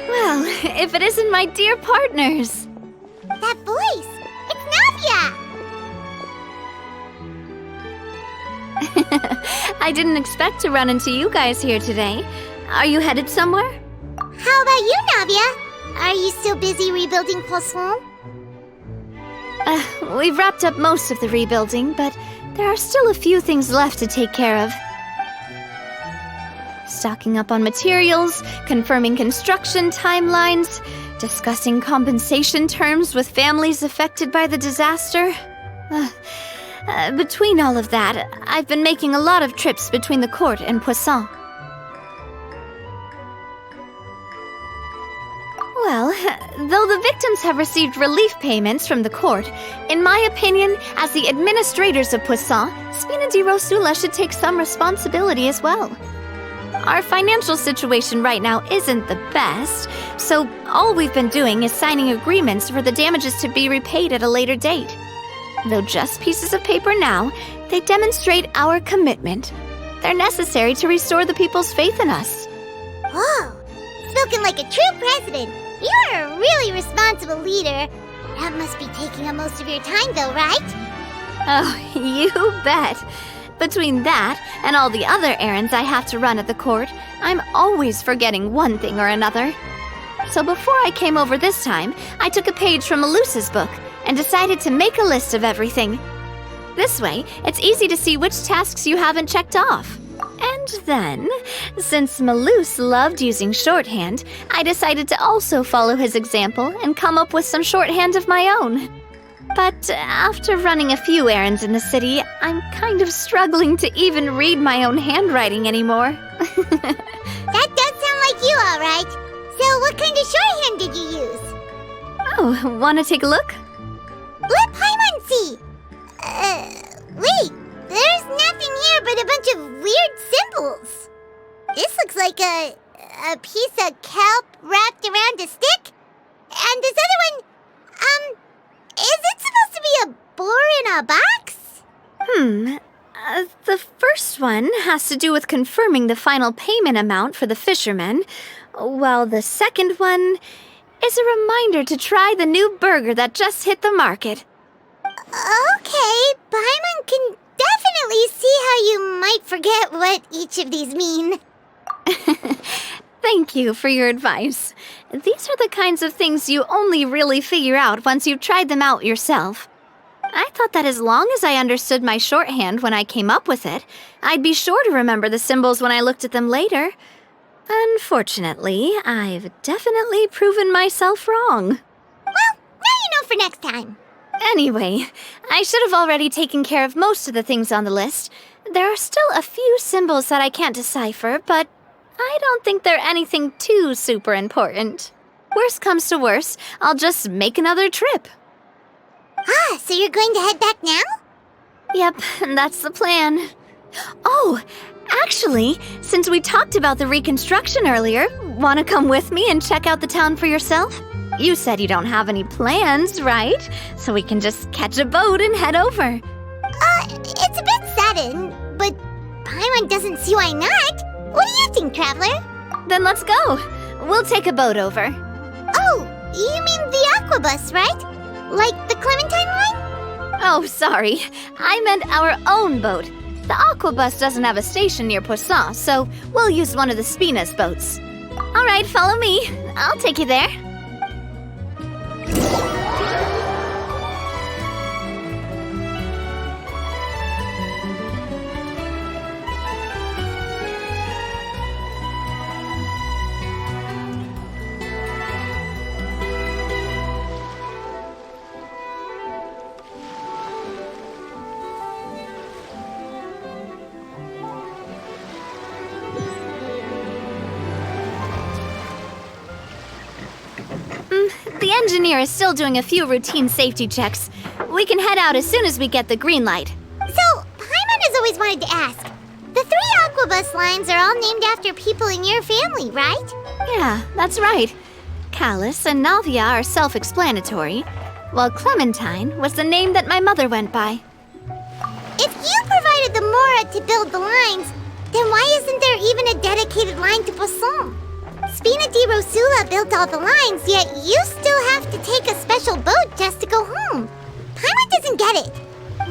Well, if it isn't my dear partners! That voice! It's Navia! I didn't expect to run into you guys here today. Are you headed somewhere? How about you, Navia? Are you still busy rebuilding Poisson? We've wrapped up most of the rebuilding, but there are still a few things left to take care of. Stocking up on materials, confirming construction timelines, discussing compensation terms with families affected by the disaster. Between all of that, I've been making a lot of trips between the court and Poisson. Well, though the victims have received relief payments from the court, in my opinion, as the administrators of Poisson, Spina di Rosula should take some responsibility as well. Our financial situation right now isn't the best, so all we've been doing is signing agreements for the damages to be repaid at a later date. Though just pieces of paper now, they demonstrate our commitment. They're necessary to restore the people's faith in us. Whoa! Spoken like a true president! You're a really responsible leader. That must be taking up most of your time though, right? Oh, you bet. Between that and all the other errands I have to run at the court, I'm always forgetting one thing or another. So before I came over this time, I took a page from Melusa's book and decided to make a list of everything. This way, it's easy to see which tasks you haven't checked off. And then, since Melus loved using shorthand, I decided to also follow his example and come up with some shorthand of my own. But after running a few errands in the city, I'm kind of struggling to even read my own handwriting anymore. That does sound like you, all right. So what kind of shorthand did you use? Oh, want to take a look? Let Paimon see! Wait, there's nothing here but a bunch of weird symbols. This looks like a piece of kelp wrapped around a stick. And this other one, is it supposed to be a boar in a box? The first one has to do with confirming the final payment amount for the fishermen, while the second one is a reminder to try the new burger that just hit the market. Okay, Paimon can definitely see how you might forget what each of these mean. Thank you for your advice. These are the kinds of things you only really figure out once you've tried them out yourself. I thought that as long as I understood my shorthand when I came up with it, I'd be sure to remember the symbols when I looked at them later. Unfortunately, I've definitely proven myself wrong. Well, now you know for next time. Anyway, I should have already taken care of most of the things on the list. There are still a few symbols that I can't decipher, but I don't think they're anything too super important. Worst comes to worst, I'll just make another trip. Ah, so you're going to head back now? Yep, that's the plan. Oh, actually, since we talked about the reconstruction earlier, want to come with me and check out the town for yourself? You said you don't have any plans, right? So we can just catch a boat and head over. It's a bit sudden, but Paimon doesn't see why not. What do you think, Traveler? Then let's go. We'll take a boat over. Oh, you mean the Aquabus, right? Like the Clementine line? Oh, sorry. I meant our own boat. The Aquabus doesn't have a station near Poisson, so we'll use one of the Spina's boats. All right, follow me. I'll take you there. engineer is still doing a few routine safety checks. We can head out as soon as we get the green light. So, Paimon has always wanted to ask. The 3 Aquabus lines are all named after people in your family, right? Yeah, that's right. Callus and Navia are self-explanatory, while Clementine was the name that my mother went by. If you provided the Mora to build the lines, then why isn't there even a dedicated line to Poisson? Spina di Rosula built all the lines, yet you still have to take a special boat just to go home. Paimon doesn't get it.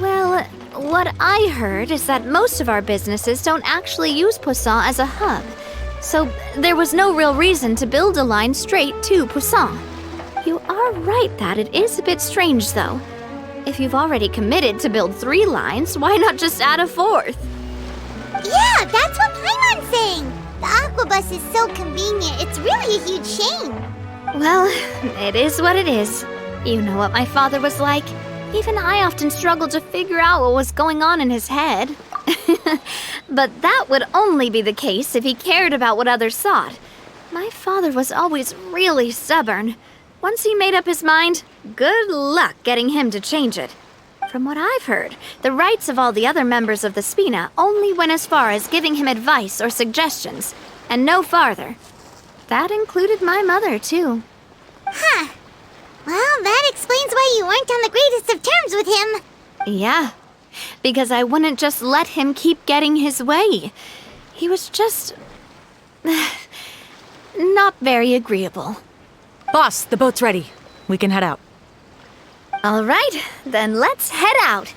Well, what I heard is that most of our businesses don't actually use Poisson as a hub, so there was no real reason to build a line straight to Poisson. You are right that it is a bit strange, though. If you've already committed to build 3 lines, why not just add a 4th? Yeah, that's what Paimon's saying. The Aquabus is so convenient, it's really a huge shame. Well, it is what it is. You know what my father was like. Even I often struggled to figure out what was going on in his head. But that would only be the case if he cared about what others thought. My father was always really stubborn. Once he made up his mind, good luck getting him to change it. From what I've heard, the rights of all the other members of the Spina only went as far as giving him advice or suggestions, and no farther. That included my mother, too. Huh. Well, that explains why you weren't on the greatest of terms with him. Yeah, because I wouldn't just let him keep getting his way. He was just... not very agreeable. Boss, the boat's ready. We can head out. All right, then let's head out.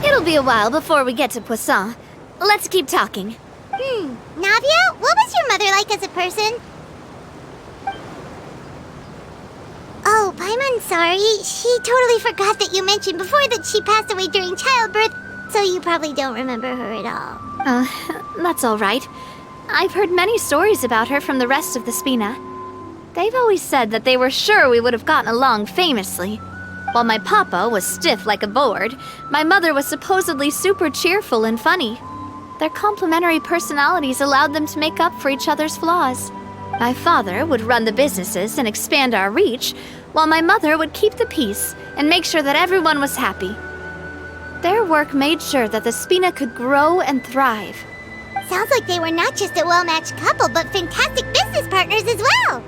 It'll be a while before we get to Poisson. Let's keep talking. Navia, what was your mother like as a person? Oh, Paimon's sorry. She totally forgot that you mentioned before that she passed away during childbirth, so you probably don't remember her at all. That's all right. I've heard many stories about her from the rest of the Spina. They've always said that they were sure we would have gotten along famously. While my papa was stiff like a board, my mother was supposedly super cheerful and funny. Their complementary personalities allowed them to make up for each other's flaws. My father would run the businesses and expand our reach, while my mother would keep the peace and make sure that everyone was happy. Their work made sure that the Spina could grow and thrive. Sounds like they were not just a well-matched couple, but fantastic business partners as well.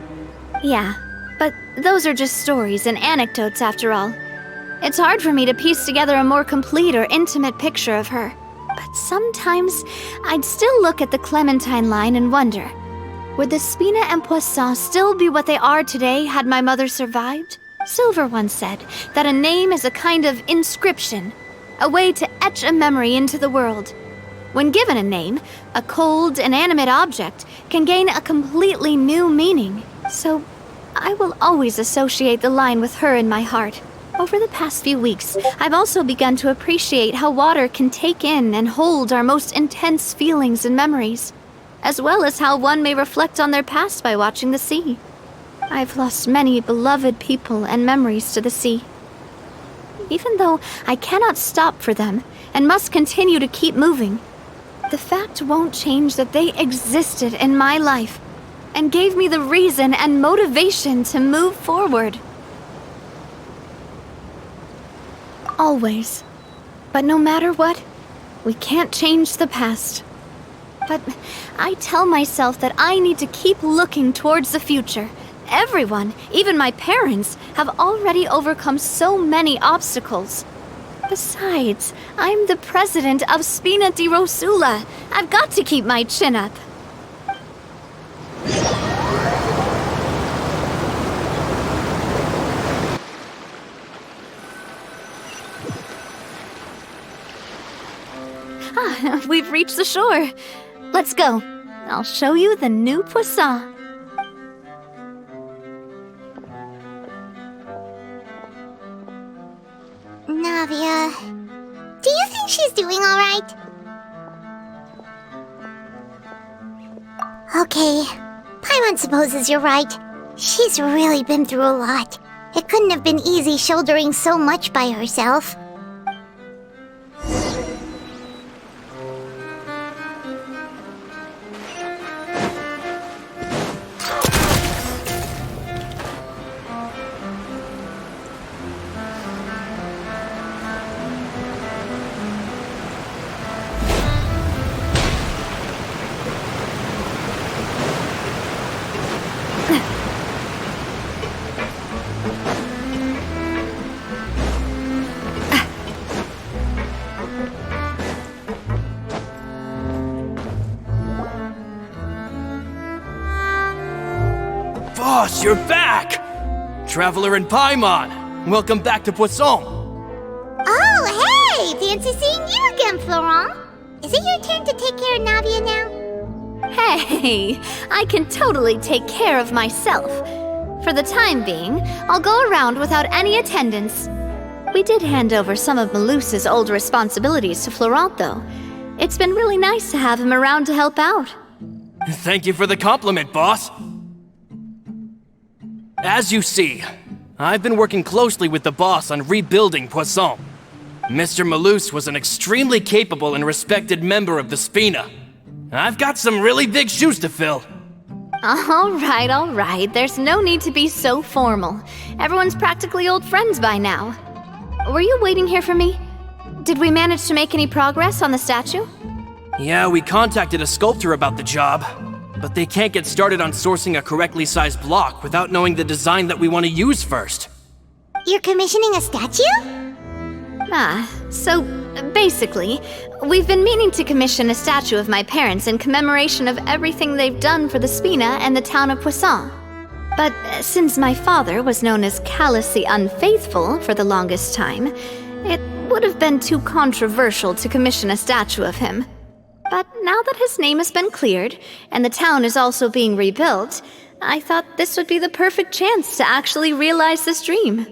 Yeah, but those are just stories and anecdotes after all. It's hard for me to piece together a more complete or intimate picture of her. But sometimes I'd still look at the Clementine line and wonder, would the Spina and Poisson still be what they are today had my mother survived? Silver once said that a name is a kind of inscription, a way to etch a memory into the world. When given a name, a cold, inanimate object can gain a completely new meaning. So I will always associate the line with her in my heart. Over the past few weeks, I've also begun to appreciate how water can take in and hold our most intense feelings and memories, as well as how one may reflect on their past by watching the sea. I've lost many beloved people and memories to the sea. Even though I cannot stop for them and must continue to keep moving, the fact won't change that they existed in my life and gave me the reason and motivation to move forward. Always. But no matter what, we can't change the past. But I tell myself that I need to keep looking towards the future. Everyone, even my parents, have already overcome so many obstacles. Besides, I'm the president of Spina di Rosula. I've got to keep my chin up. We've reached the shore. Let's go. I'll show you the new Poisson. Navia, do you think she's doing all right? Okay, Paimon supposes you're right. She's really been through a lot. It couldn't have been easy shouldering so much by herself. Boss, you're back! Traveler and Paimon, welcome back to Poisson. Oh, hey! Fancy seeing you again, Florent. Is it your turn to take care of Navia now? Hey, I can totally take care of myself. For the time being, I'll go around without any attendance. We did hand over some of Malus's old responsibilities to Florent, though. It's been really nice to have him around to help out. Thank you for the compliment, boss. As you see, I've been working closely with the boss on rebuilding Poisson. Mr. Malus was an extremely capable and respected member of the Spina. I've got some really big shoes to fill. All right. There's no need to be so formal. Everyone's practically old friends by now. Were you waiting here for me? Did we manage to make any progress on the statue? Yeah, we contacted a sculptor about the job, but they can't get started on sourcing a correctly sized block without knowing the design that we want to use first. You're commissioning a statue? So basically, we've been meaning to commission a statue of my parents in commemoration of everything they've done for the Spina and the town of Poisson. But since my father was known as Callus the Unfaithful for the longest time, it would have been too controversial to commission a statue of him. But now that his name has been cleared, and the town is also being rebuilt, I thought this would be the perfect chance to actually realize this dream.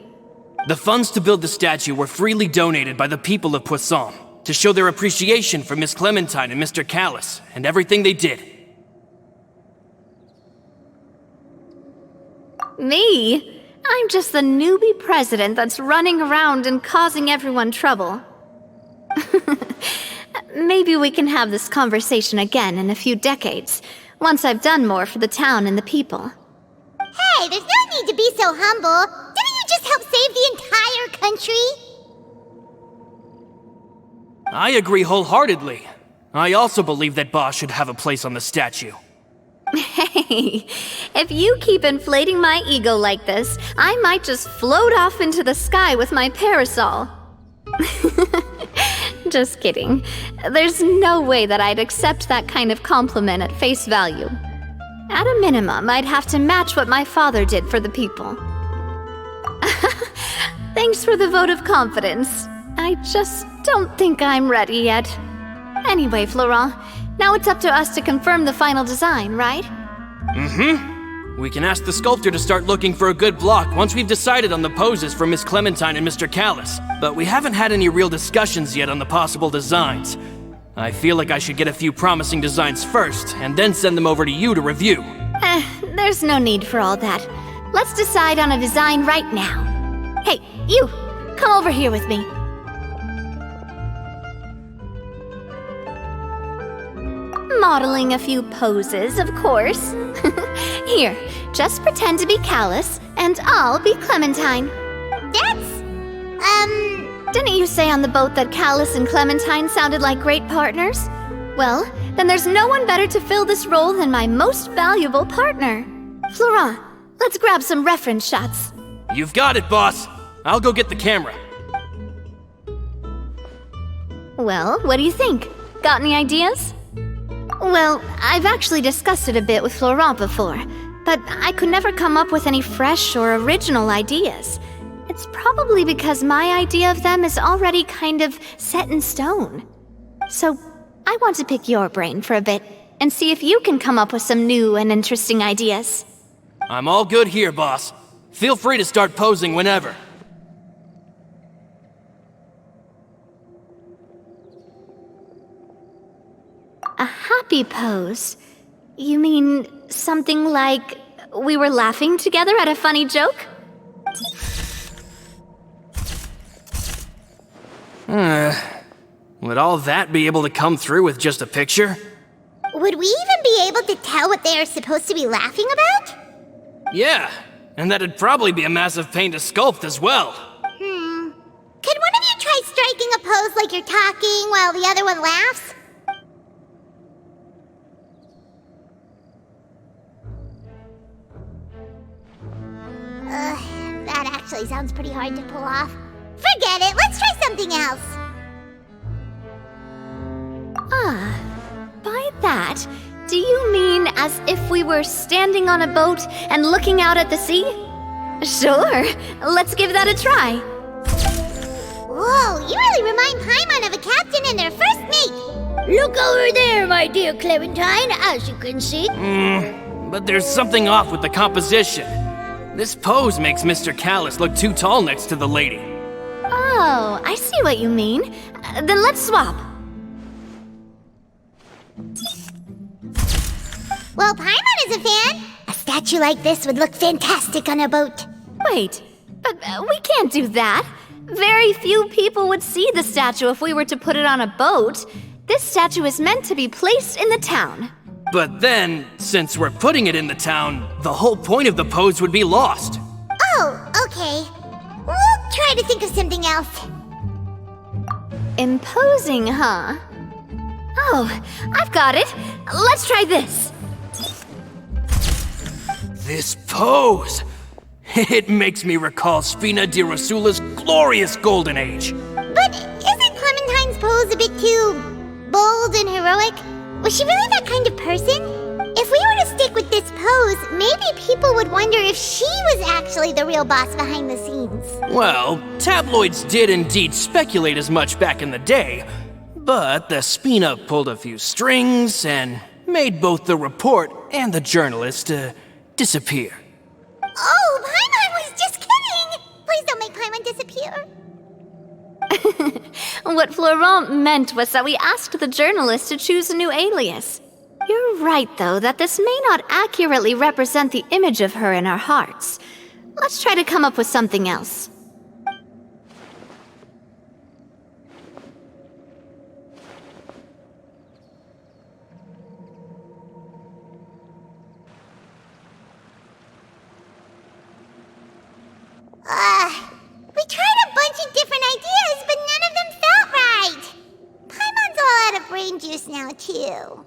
The funds to build the statue were freely donated by the people of Poisson to show their appreciation for Miss Clementine and Mr. Callus and everything they did. Me? I'm just the newbie president that's running around and causing everyone trouble. Maybe we can have this conversation again in a few decades, once I've done more for the town and the people. Hey, there's no need to be so humble. Didn't you just help save the entire country? I agree wholeheartedly. I also believe that Boss should have a place on the statue. Hey, if you keep inflating my ego like this, I might just float off into the sky with my parasol. Just kidding. There's no way that I'd accept that kind of compliment at face value. At a minimum, I'd have to match what my father did for the people. Thanks for the vote of confidence. I just don't think I'm ready yet. Anyway, Florent, now it's up to us to confirm the final design, right? We can ask the sculptor to start looking for a good block once we've decided on the poses for Miss Clementine and Mr. Callus. But we haven't had any real discussions yet on the possible designs. I feel like I should get a few promising designs first, and then send them over to you to review. There's no need for all that. Let's decide on a design right now. Hey, you! Come over here with me. Modeling a few poses, of course. Here, just pretend to be Callus, and I'll be Clementine. Didn't you say on the boat that Callus and Clementine sounded like great partners? Well, then there's no one better to fill this role than my most valuable partner. Florent, let's grab some reference shots. You've got it, boss. I'll go get the camera. Well, what do you think? Got any ideas? Well, I've actually discussed it a bit with Florent before, but I could never come up with any fresh or original ideas. It's probably because my idea of them is already kind of set in stone. So, I want to pick your brain for a bit and see if you can come up with some new and interesting ideas. I'm all good here, boss. Feel free to start posing whenever. A happy pose. You mean something like we were laughing together at a funny joke? Would all that be able to come through with just a picture? Would we even be able to tell what they are supposed to be laughing about? Yeah, and that'd probably be a massive pain to sculpt as well. Could one of you try striking a pose like you're talking while the other one laughs? That actually sounds pretty hard to pull off. Forget it, let's try something else. By that, do you mean as if we were standing on a boat and looking out at the sea? Sure, let's give that a try. Whoa, you really remind Paimon of a captain and their first mate. Look over there, my dear Clementine, as you can see. But there's something off with the composition. This pose makes Mr. Callus look too tall next to the lady. Oh, I see what you mean. Then let's swap. Well, Paimon is a fan. A statue like this would look fantastic on a boat. Wait, but we can't do that. Very few people would see the statue if we were to put it on a boat. This statue is meant to be placed in the town. But then, since we're putting it in the town, the whole point of the pose would be lost. Oh, okay. We'll try to think of something else. Imposing, huh? Oh, I've got it. Let's try this. This pose! It makes me recall Spina di Rosula's glorious golden age. But isn't Clementine's pose a bit too bold and heroic? Was she really that kind of person? If we were to stick with this pose, maybe people would wonder if she was actually the real boss behind the scenes. Well, tabloids did indeed speculate as much back in the day, but the Spina pulled a few strings and made both the report and the journalist disappear. Oh, Paimon was just kidding! Please don't make Paimon disappear. What Florent meant was that we asked the journalist to choose a new alias. You're right, though, that this may not accurately represent the image of her in our hearts. Let's try to come up with something else. We tried a bunch of different ideas, but none of them felt right. Paimon's all out of brain juice now, too.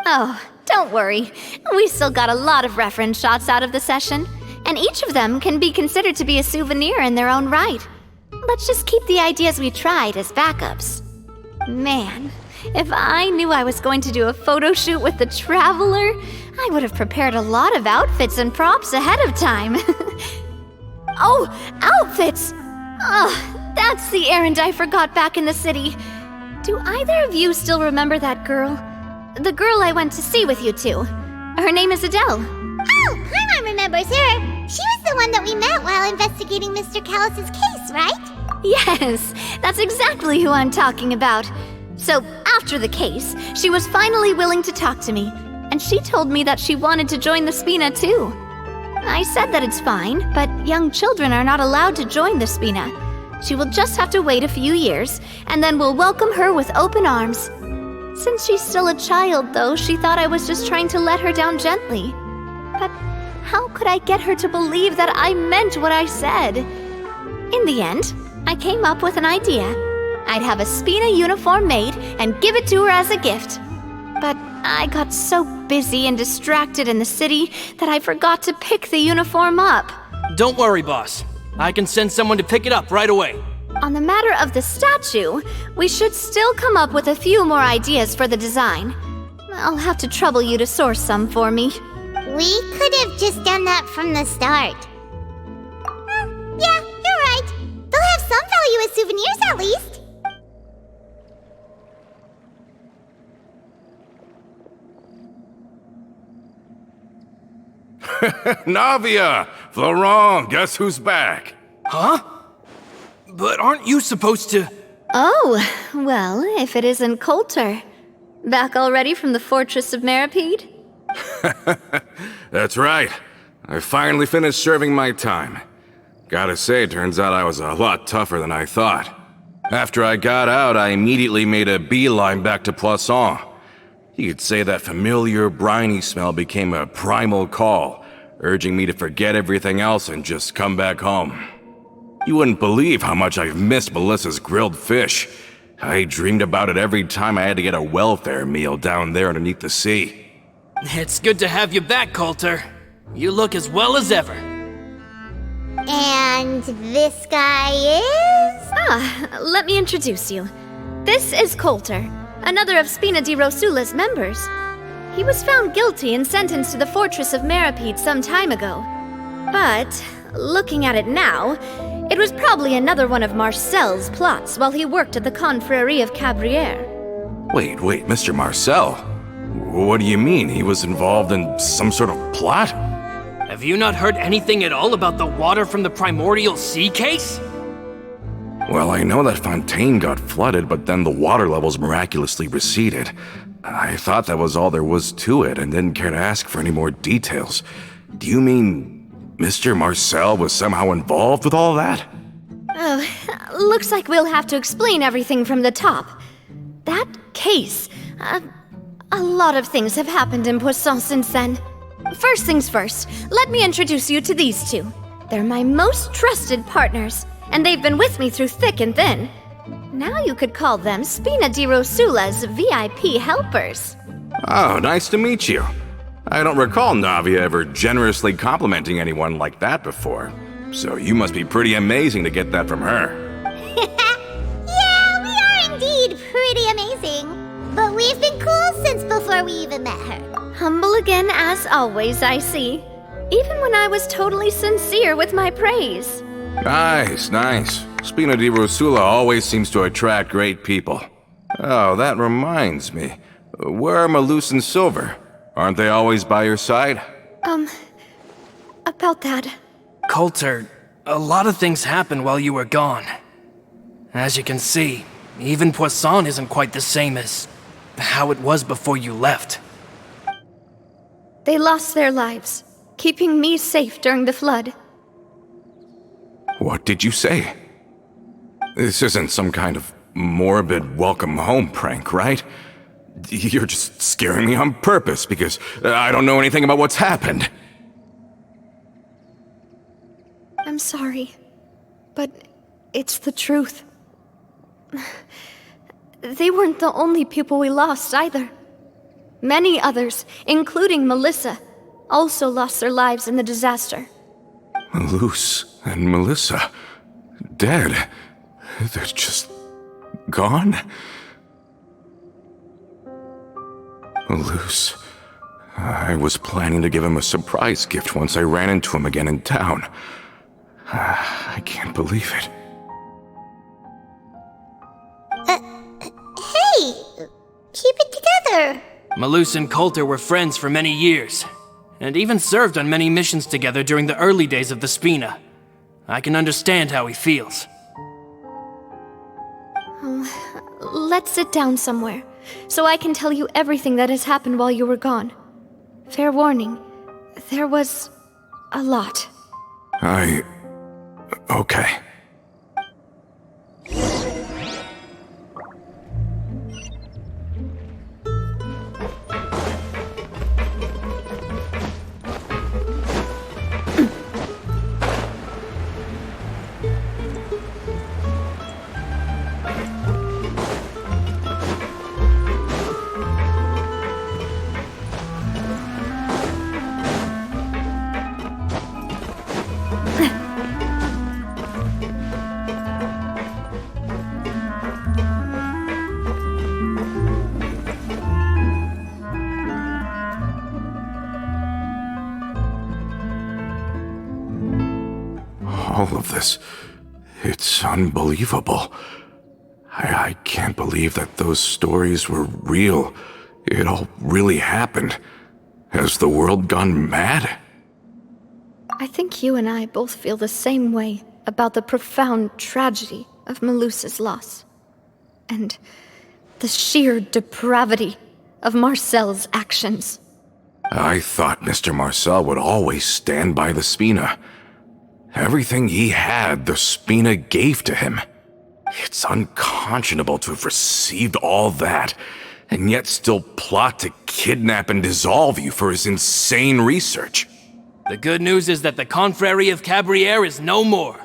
Oh, don't worry. We still got a lot of reference shots out of the session, and each of them can be considered to be a souvenir in their own right. Let's just keep the ideas we tried as backups. Man, if I knew I was going to do a photo shoot with the Traveler, I would have prepared a lot of outfits and props ahead of time. Oh, outfits! Oh, that's the errand I forgot back in the city. Do either of you still remember that girl? The girl I went to see with you two. Her name is Adele. Oh, Paimon remembers her. She was the one that we met while investigating Mr. Callus's case, right? Yes, that's exactly who I'm talking about. So, after the case, she was finally willing to talk to me, and she told me that she wanted to join the Spina too. I said that it's fine, but young children are not allowed to join the Spina. She will just have to wait a few years, and then we'll welcome her with open arms. Since she's still a child, though, she thought I was just trying to let her down gently. But how could I get her to believe that I meant what I said? In the end, I came up with an idea. I'd have a Spina uniform made and give it to her as a gift. But I got so busy and distracted in the city that I forgot to pick the uniform up. Don't worry, boss. I can send someone to pick it up right away. On the matter of the statue, we should still come up with a few more ideas for the design. I'll have to trouble you to source some for me. We could have just done that from the start. Yeah, you're right. They'll have some value as souvenirs at least. Navia! Florent, guess who's back? Huh? But aren't you supposed to... Oh, well, if it isn't Coulter. Back already from the Fortress of Meripede? That's right. I finally finished serving my time. Gotta say, turns out I was a lot tougher than I thought. After I got out, I immediately made a beeline back to Poisson. You could say that familiar, briny smell became a primal call, urging me to forget everything else and just come back home. You wouldn't believe how much I've missed Melissa's grilled fish. I dreamed about it every time I had to get a welfare meal down there underneath the sea. It's good to have you back, Coulter. You look as well as ever. And this guy is? Let me introduce you. This is Coulter, another of Spina di Rosula's members. He was found guilty and sentenced to the fortress of Meripede some time ago. But, looking at it now, it was probably another one of Marcel's plots while he worked at the Confrérie of Cabrières. Wait, Mr. Marcel? What do you mean? He was involved in some sort of plot? Have you not heard anything at all about the water from the primordial sea case? Well, I know that Fontaine got flooded, but then the water levels miraculously receded. I thought that was all there was to it and didn't care to ask for any more details. Do you mean Mr. Marcel was somehow involved with all that? Oh, looks like we'll have to explain everything from the top. That case, a lot of things have happened in Poisson since then. First things first, let me introduce you to these two. They're my most trusted partners, and they've been with me through thick and thin. Now you could call them Spina di Rosula's VIP helpers. Oh, nice to meet you. I don't recall Navia ever generously complimenting anyone like that before. So you must be pretty amazing to get that from her. Yeah, we are indeed pretty amazing. But we've been cool since before we even met her. Humble again as always, I see. Even when I was totally sincere with my praise. Nice. Spina di Rosula always seems to attract great people. Oh, that reminds me. Where are Malus and Silver? Aren't they always by your side? About that. Coulter, a lot of things happened while you were gone. As you can see, even Poisson isn't quite the same as how it was before you left. They lost their lives, keeping me safe during the flood. What did you say? This isn't some kind of morbid welcome home prank, right? You're just scaring me on purpose because I don't know anything about what's happened. I'm sorry, but it's the truth. They weren't the only people we lost either. Many others, including Melissa, also lost their lives in the disaster. Malus and Melissa, dead. They're just gone? Malus, I was planning to give him a surprise gift once I ran into him again in town. I can't believe it. Hey, keep it together. Malus and Coulter were friends for many years, and even served on many missions together during the early days of the Spina. I can understand how he feels. Let's sit down somewhere, so I can tell you everything that has happened while you were gone. Fair warning, there was a lot. Okay. All of this, it's unbelievable. I can't believe that those stories were real. It all really happened. Has the world gone mad? I think you and I both feel the same way about the profound tragedy of Melusa's loss. And the sheer depravity of Marcel's actions. I thought Mr. Marcel would always stand by the Spina. Everything he had, the Spina gave to him. It's unconscionable to have received all that, and yet still plot to kidnap and dissolve you for his insane research. The good news is that the Confrérie of Cabriere is no more.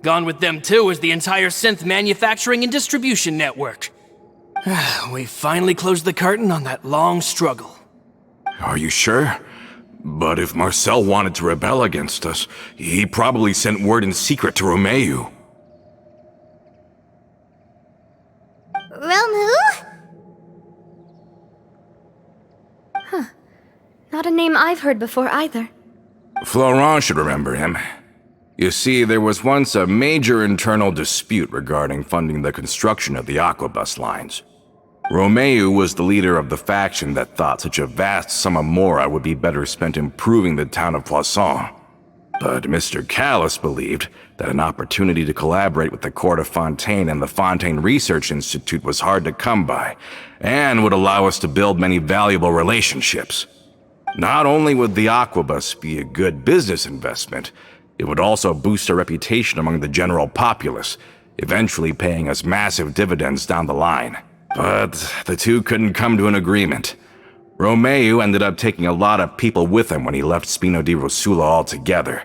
Gone with them too is the entire synth manufacturing and distribution network. We finally closed the curtain on that long struggle. Are you sure? But if Marcel wanted to rebel against us, he probably sent word in secret to Romeu. Romu? Not a name I've heard before either. Florent should remember him. You see, there was once a major internal dispute regarding funding the construction of the Aquabus lines. Romeu was the leader of the faction that thought such a vast sum of mora would be better spent improving the town of Poisson. But Mr. Callis believed that an opportunity to collaborate with the Court of Fontaine and the Fontaine Research Institute was hard to come by, and would allow us to build many valuable relationships. Not only would the Aquabus be a good business investment, it would also boost our reputation among the general populace, eventually paying us massive dividends down the line. But the two couldn't come to an agreement. Romeu ended up taking a lot of people with him when he left Spino di Rosula altogether.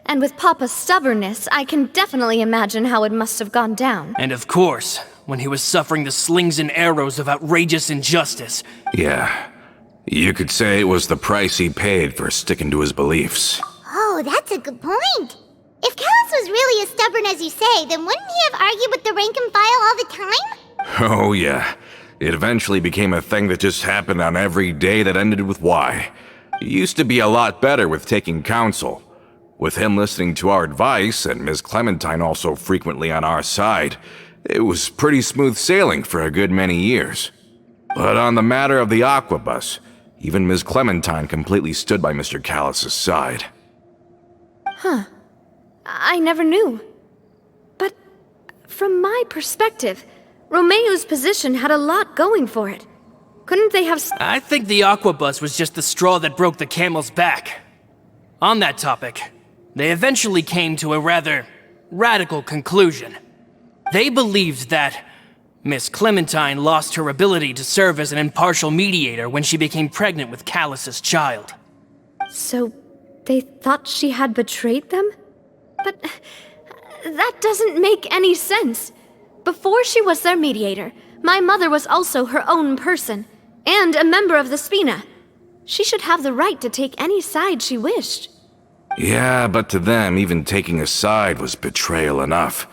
And with Papa's stubbornness, I can definitely imagine how it must have gone down. And of course, when he was suffering the slings and arrows of outrageous injustice. Yeah, you could say it was the price he paid for sticking to his beliefs. Oh, that's a good point. If Callus was really as stubborn as you say, then wouldn't he have argued with the rank and file all the time? Oh yeah, it eventually became a thing that just happened on every day that ended with Y. He used to be a lot better with taking counsel. With him listening to our advice, and Ms. Clementine also frequently on our side, it was pretty smooth sailing for a good many years. But on the matter of the Aquabus, even Ms. Clementine completely stood by Mr. Callus's side. I never knew. But from my perspective, Romeu's position had a lot going for it. Couldn't they have... I think the Aquabus was just the straw that broke the camel's back. On that topic, they eventually came to a rather radical conclusion. They believed that Miss Clementine lost her ability to serve as an impartial mediator when she became pregnant with Callus's child. So, they thought she had betrayed them? But that doesn't make any sense. Before she was their mediator, my mother was also her own person, and a member of the Spina. She should have the right to take any side she wished. Yeah, but to them, even taking a side was betrayal enough.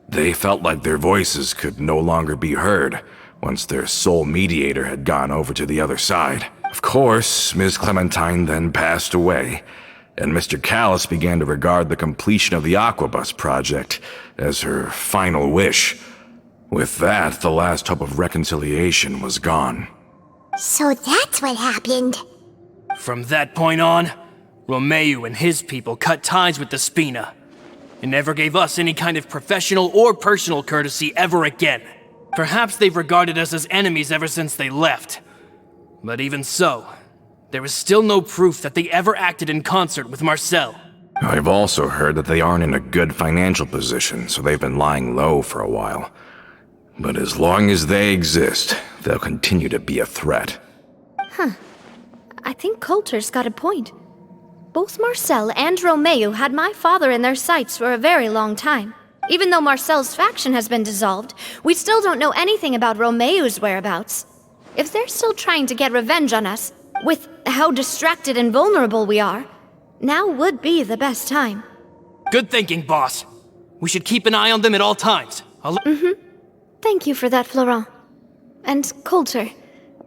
They felt like their voices could no longer be heard once their sole mediator had gone over to the other side. Of course, Ms. Clementine then passed away, and Mr. Callus began to regard the completion of the Aquabus project as her final wish. With that, the last hope of reconciliation was gone. So that's what happened. From that point on, Romeu and his people cut ties with the Spina, and never gave us any kind of professional or personal courtesy ever again. Perhaps they've regarded us as enemies ever since they left. But even so, there is still no proof that they ever acted in concert with Marcel. I've also heard that they aren't in a good financial position, so they've been lying low for a while. But as long as they exist, they'll continue to be a threat. I think Coulter's got a point. Both Marcel and Romeu had my father in their sights for a very long time. Even though Marcel's faction has been dissolved, we still don't know anything about Romeu's whereabouts. If they're still trying to get revenge on us, with how distracted and vulnerable we are, now would be the best time. Good thinking, boss. We should keep an eye on them at all times. Thank you for that, Florent. And Coulter,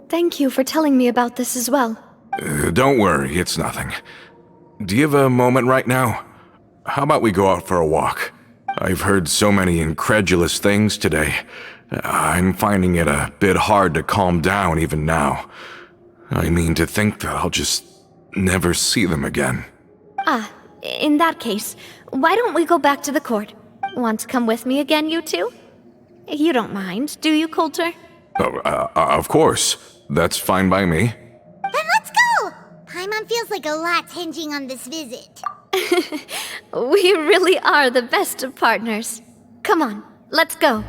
thank you for telling me about this as well. Don't worry, it's nothing. Do you have a moment right now? How about we go out for a walk? I've heard so many incredulous things today. I'm finding it a bit hard to calm down even now. I mean, to think that I'll just never see them again. In that case, why don't we go back to the court? Want to come with me again, you two? You don't mind, do you, Coulter? Of course. That's fine by me. Then let's go! Paimon feels like a lot's hinging on this visit. We really are the best of partners. Come on, let's go.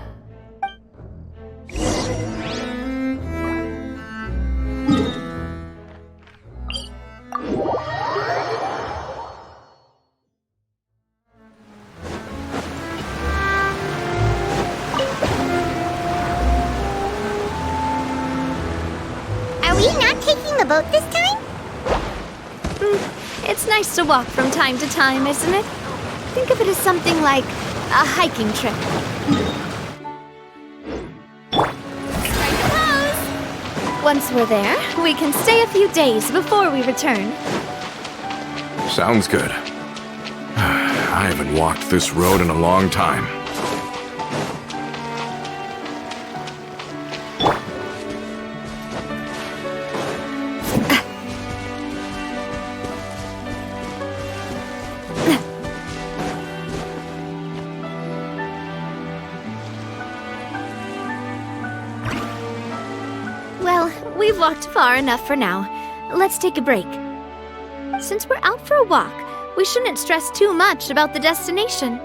Are we not taking the boat this time? It's nice to walk from time to time, isn't it? Think of it as something like a hiking trip. Once we're there, we can stay a few days before we return. Sounds good. I haven't walked this road in a long time. Well, we've walked far enough for now. Let's take a break. Since we're out for a walk, we shouldn't stress too much about the destination.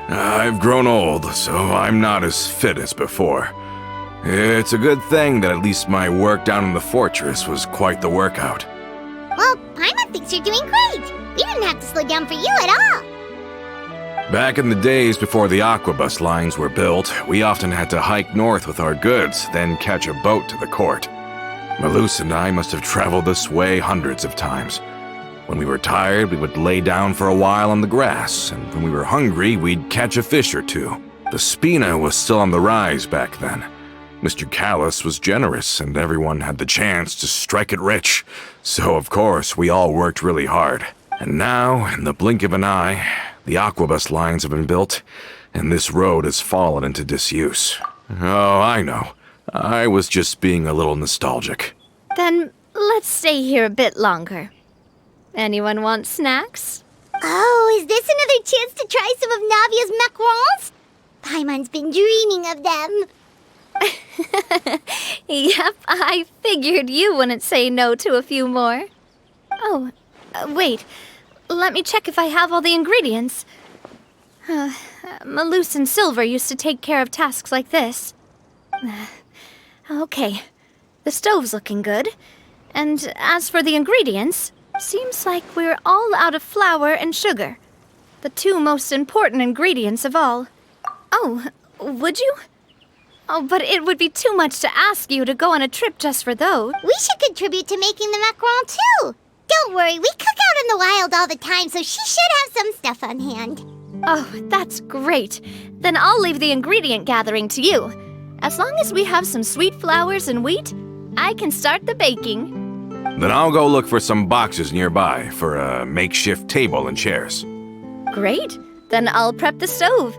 I've grown old, so I'm not as fit as before. It's a good thing that at least my work down in the fortress was quite the workout. Well, Paimon thinks you're doing great. We didn't have to slow down for you at all. Back in the days before the aquabus lines were built, we often had to hike north with our goods, then catch a boat to the court. Malus and I must have traveled this way hundreds of times. When we were tired, we would lay down for a while on the grass, and when we were hungry, we'd catch a fish or two. The Spina was still on the rise back then. Mr. Callis was generous, and everyone had the chance to strike it rich. So, of course, we all worked really hard. And now, in the blink of an eye, the aquabus lines have been built, and this road has fallen into disuse. Oh, I know. I was just being a little nostalgic. Then let's stay here a bit longer. Anyone want snacks? Oh, is this another chance to try some of Navia's macarons? Paimon's been dreaming of them. Yep, I figured you wouldn't say no to a few more. Oh, wait. Let me check if I have all the ingredients. Malus and Silver used to take care of tasks like this. Okay, the stove's looking good. And as for the ingredients, seems like we're all out of flour and sugar. The two most important ingredients of all. Oh, would you? Oh, but it would be too much to ask you to go on a trip just for those. We should contribute to making the macaron too. Don't worry, we cook out in the wild all the time, so she should have some stuff on hand. Oh, that's great. Then I'll leave the ingredient gathering to you. As long as we have some sweet flowers and wheat, I can start the baking. Then I'll go look for some boxes nearby for a makeshift table and chairs. Great. Then I'll prep the stove.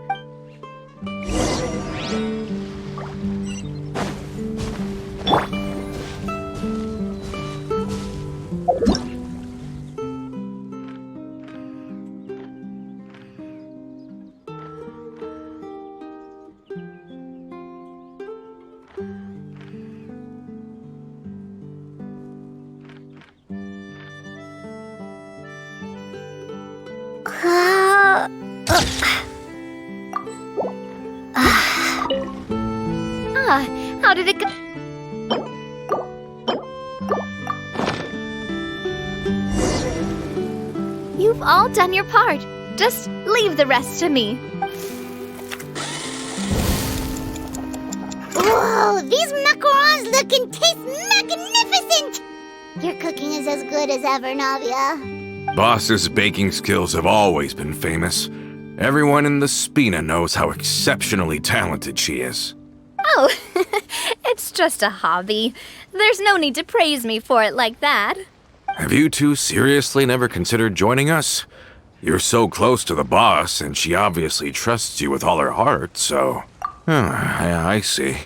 How did it go? You've all done your part. Just leave the rest to me. Whoa, these macarons look and taste magnificent! Your cooking is as good as ever, Navia. Boss's baking skills have always been famous. Everyone in the Spina knows how exceptionally talented she is. Oh, it's just a hobby. There's no need to praise me for it like that. Have you two seriously never considered joining us? You're so close to the boss, and she obviously trusts you with all her heart, so... I see.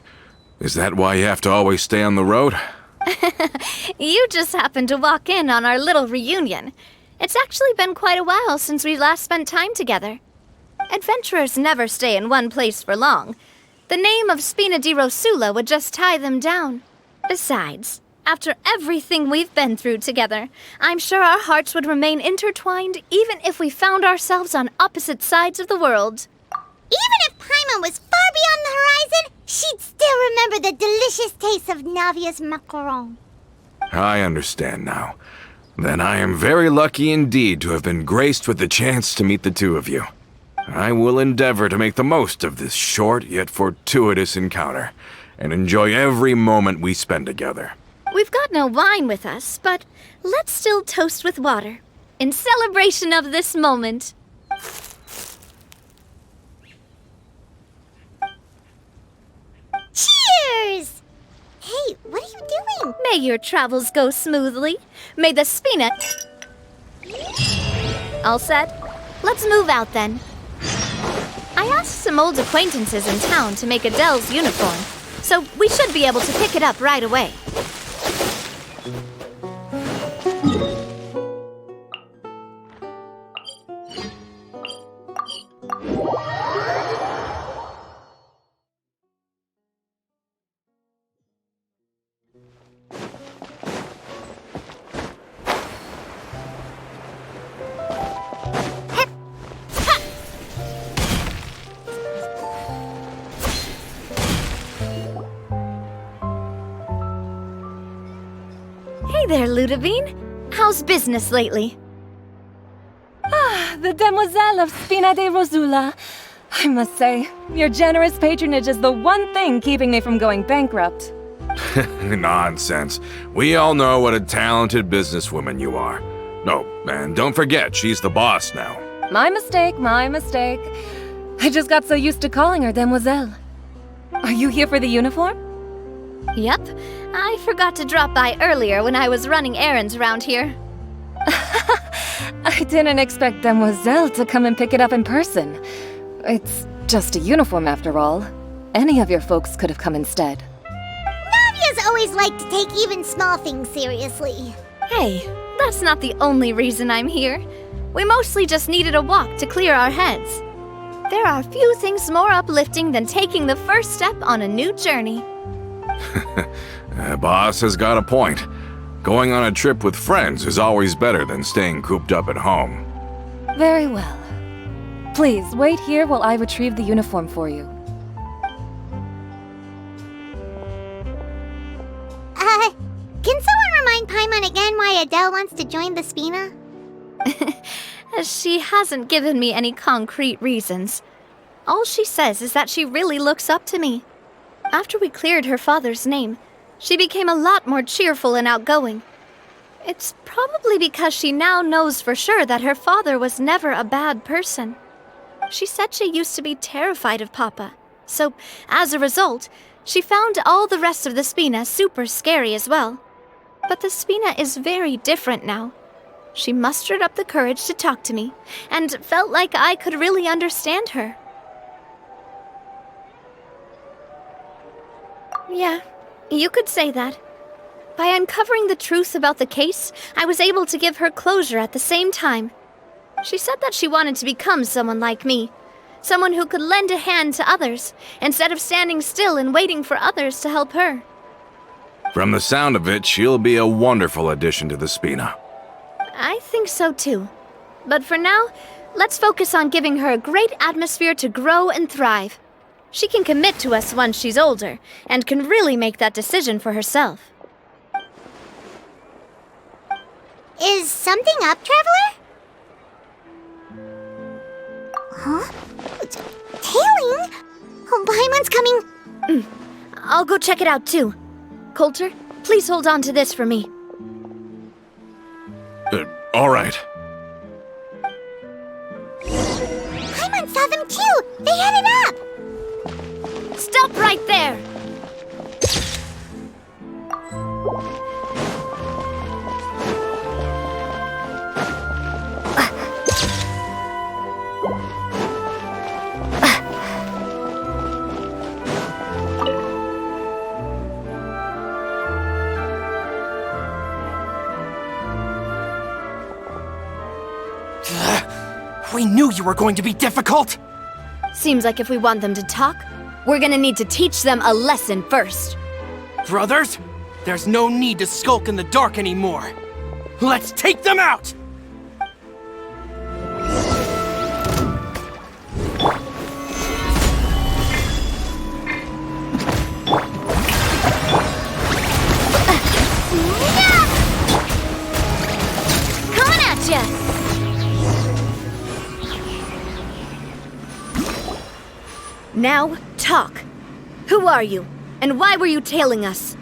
Is that why you have to always stay on the road? You just happened to walk in on our little reunion. It's actually been quite a while since we last spent time together. Adventurers never stay in one place for long. The name of Spina di Rosula would just tie them down. Besides, After everything we've been through together, I'm sure our hearts would remain intertwined even if we found ourselves on opposite sides of the world. Even if Paimon was far beyond the horizon, she'd still remember the delicious taste of Navia's macaron. I understand now. Then I am very lucky indeed to have been graced with the chance to meet the two of you. I will endeavor to make the most of this short yet fortuitous encounter, and enjoy every moment we spend together. We've got no wine with us, but let's still toast with water, in celebration of this moment. Cheers! Hey, what are you doing? May your travels go smoothly. May the Spina... All set? Let's move out then. I asked some old acquaintances in town to make Adele's uniform, so we should be able to pick it up right away. Hey there, Ludovine. How's business lately? The Demoiselle of Spina de Rosula. I must say, your generous patronage is the one thing keeping me from going bankrupt. Nonsense. We all know what a talented businesswoman you are. No, and don't forget, she's the boss now. My mistake, my mistake. I just got so used to calling her Demoiselle. Are you here for the uniform? Yep. I forgot to drop by earlier when I was running errands around here. I didn't expect Demoiselle to come and pick it up in person. It's just a uniform after all. Any of your folks could have come instead. Navia's always liked to take even small things seriously. Hey, that's not the only reason I'm here. We mostly just needed a walk to clear our heads. There are few things more uplifting than taking the first step on a new journey. Boss has got a point. Going on a trip with friends is always better than staying cooped up at home. Very well. Please, wait here while I retrieve the uniform for you. Can someone remind Paimon again why Adele wants to join the Spina? She hasn't given me any concrete reasons. All she says is that she really looks up to me. After we cleared her father's name, she became a lot more cheerful and outgoing. It's probably because she now knows for sure that her father was never a bad person. She said she used to be terrified of Papa, so as a result, she found all the rest of the Spina super scary as well. But the Spina is very different now. She mustered up the courage to talk to me, and felt like I could really understand her. Yeah, you could say that. By uncovering the truth about the case, I was able to give her closure at the same time. She said that she wanted to become someone like me, someone who could lend a hand to others, instead of standing still and waiting for others to help her. From the sound of it, she'll be a wonderful addition to the Spina. I think so too. But for now, let's focus on giving her a great atmosphere to grow and thrive. She can commit to us once she's older, and can really make that decision for herself. Is something up, Traveler? Huh? Tailing? Oh, Paimon's coming. I'll go check it out too. Coulter, please hold on to this for me. All right. Paimon saw them too! They headed up! Stop right there! We knew you were going to be difficult! Seems like if we want them to talk, we're gonna need to teach them a lesson first. Brothers? There's no need to skulk in the dark anymore. Let's take them out! Coming at ya! Now, talk. Who are you? And why were you tailing us?